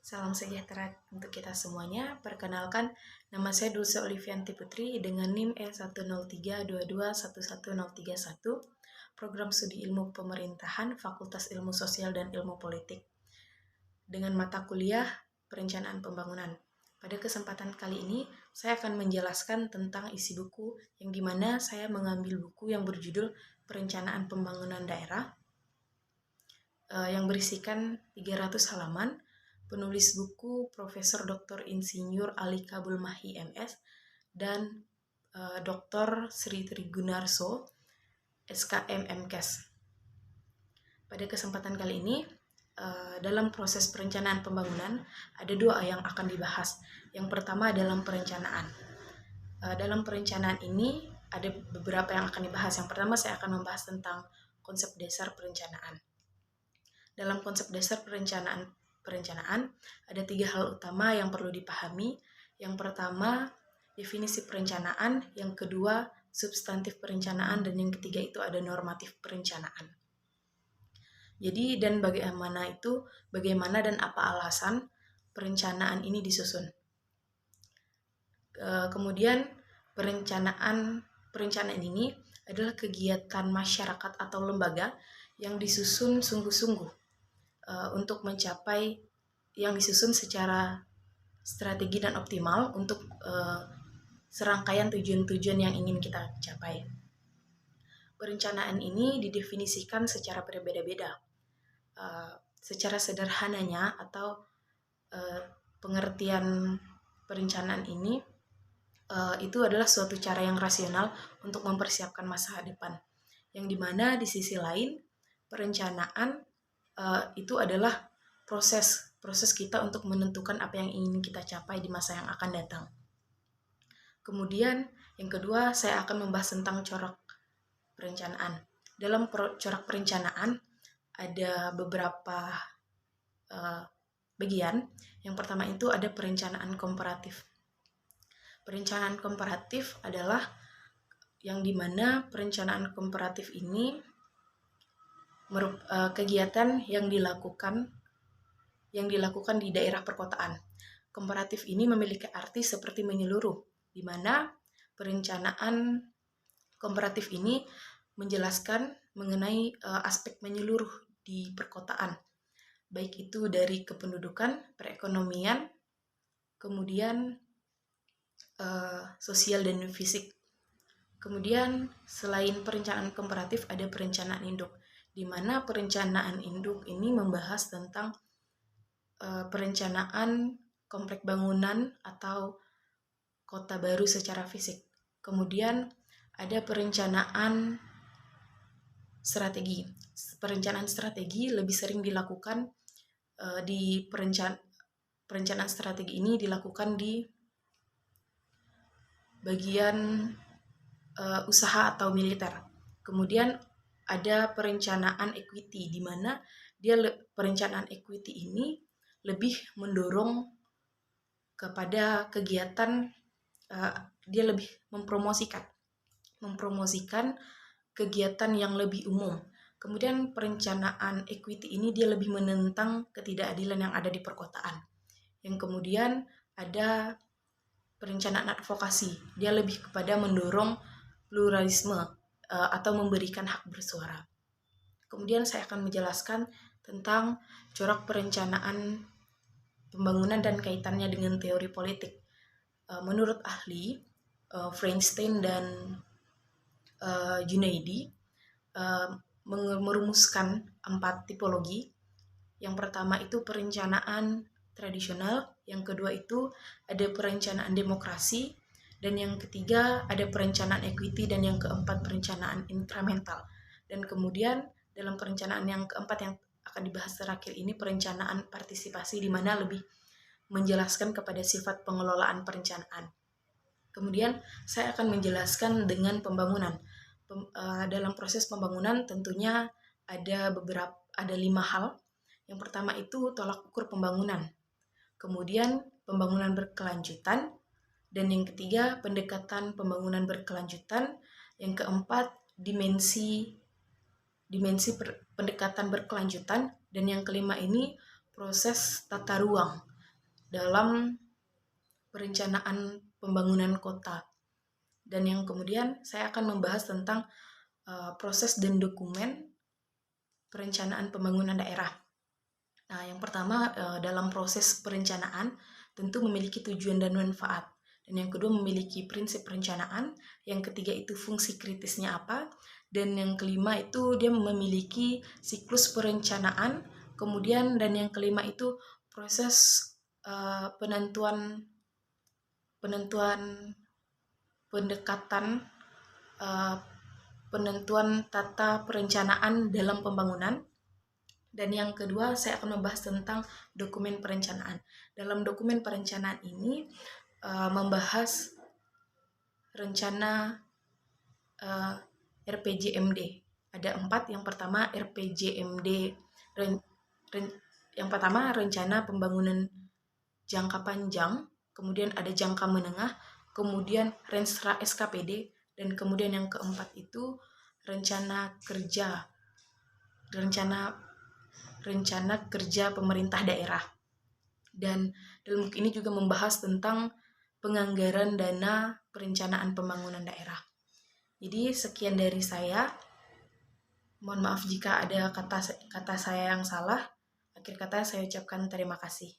Salam sejahtera untuk kita semuanya. Perkenalkan, nama saya Dulce Olivianti Putri dengan NIM E10322111031, Program Studi Ilmu Pemerintahan, Fakultas Ilmu Sosial dan Ilmu Politik, dengan mata kuliah Perencanaan Pembangunan. Pada kesempatan kali ini, saya akan menjelaskan tentang isi buku, yang dimana saya mengambil buku yang berjudul Perencanaan Pembangunan Daerah, yang berisikan 300 halaman. Penulis buku Profesor Dr. Insinyur Ali Kabul Mahi MS dan Dr. Sri Trigunarso SKM MKes. Pada kesempatan kali ini, dalam proses perencanaan pembangunan ada dua yang akan dibahas. Yang pertama dalam perencanaan. Dalam perencanaan ini ada beberapa yang akan dibahas. Yang pertama saya akan membahas tentang konsep dasar perencanaan. Dalam konsep dasar perencanaan ada 3 hal utama yang perlu dipahami. Yang pertama, definisi perencanaan, yang kedua, substantif perencanaan, dan yang ketiga itu ada normatif perencanaan. Jadi, dan bagaimana dan apa alasan perencanaan ini disusun. Kemudian perencanaan ini adalah kegiatan masyarakat atau lembaga yang disusun sungguh-sungguh untuk mencapai, yang disusun secara strategi dan optimal untuk serangkaian tujuan-tujuan yang ingin kita capai. Perencanaan ini didefinisikan secara berbeda-beda. Secara sederhananya atau pengertian perencanaan ini itu adalah suatu cara yang rasional untuk mempersiapkan masa depan, yang dimana di sisi lain perencanaan itu adalah proses kita untuk menentukan apa yang ingin kita capai di masa yang akan datang. Kemudian yang kedua, saya akan membahas tentang corak perencanaan. Dalam corak perencanaan ada beberapa bagian. Yang pertama itu ada perencanaan komparatif. Perencanaan komparatif adalah yang dimana perencanaan komparatif ini kegiatan yang dilakukan di daerah perkotaan. Komparatif ini memiliki arti seperti menyeluruh, di mana perencanaan komparatif ini menjelaskan mengenai aspek menyeluruh di perkotaan, baik itu dari kependudukan, perekonomian, kemudian sosial dan fisik. Kemudian selain perencanaan komparatif ada perencanaan induk, di mana perencanaan induk ini membahas tentang perencanaan komplek bangunan atau kota baru secara fisik. Kemudian ada perencanaan strategi. Perencanaan strategi lebih sering dilakukan perencanaan strategi ini dilakukan di bagian usaha atau militer. Kemudian ada perencanaan equity, di mana perencanaan equity ini lebih mendorong kepada kegiatan, dia lebih mempromosikan kegiatan yang lebih umum. Kemudian perencanaan equity ini dia lebih menentang ketidakadilan yang ada di perkotaan. Yang kemudian ada perencanaan advokasi, dia lebih kepada mendorong pluralisme atau memberikan hak bersuara. Kemudian saya akan menjelaskan tentang corak perencanaan pembangunan dan kaitannya dengan teori politik. Menurut ahli Feinstein dan Junaidi merumuskan 4 tipologi. Yang pertama itu perencanaan tradisional, yang kedua itu ada perencanaan demokrasi, dan yang ketiga ada perencanaan equity, dan yang keempat perencanaan instrumental. Dan kemudian dalam perencanaan yang keempat yang akan dibahas terakhir ini perencanaan partisipasi, di mana lebih menjelaskan kepada sifat pengelolaan perencanaan. Kemudian saya akan menjelaskan dengan pembangunan. Dalam proses pembangunan tentunya ada 5 hal. Yang pertama itu tolak ukur pembangunan. Kemudian pembangunan berkelanjutan, dan yang ketiga pendekatan pembangunan berkelanjutan, yang keempat dimensi pendekatan berkelanjutan, dan yang kelima ini proses tata ruang. dalam perencanaan pembangunan kota. Dan yang kemudian saya akan membahas tentang proses dan dokumen perencanaan pembangunan daerah. Nah, yang pertama dalam proses perencanaan tentu memiliki tujuan dan manfaat. Dan yang kedua memiliki prinsip perencanaan, yang ketiga itu fungsi kritisnya apa, dan yang kelima itu dia memiliki siklus perencanaan, kemudian dan yang kelima itu proses penentuan pendekatan penentuan tata perencanaan dalam pembangunan. Dan yang kedua saya akan membahas tentang dokumen perencanaan. Dalam dokumen perencanaan ini membahas rencana RPJMD. Ada 4. Yang pertama RPJMD. Yang pertama rencana pembangunan jangka panjang, kemudian ada jangka menengah, kemudian Renstra SKPD, dan kemudian yang keempat itu rencana kerja pemerintah daerah. Dan dalam buku ini juga membahas tentang penganggaran dana perencanaan pembangunan daerah. Jadi sekian dari saya. Mohon maaf jika ada kata saya yang salah. Akhir kata saya ucapkan terima kasih.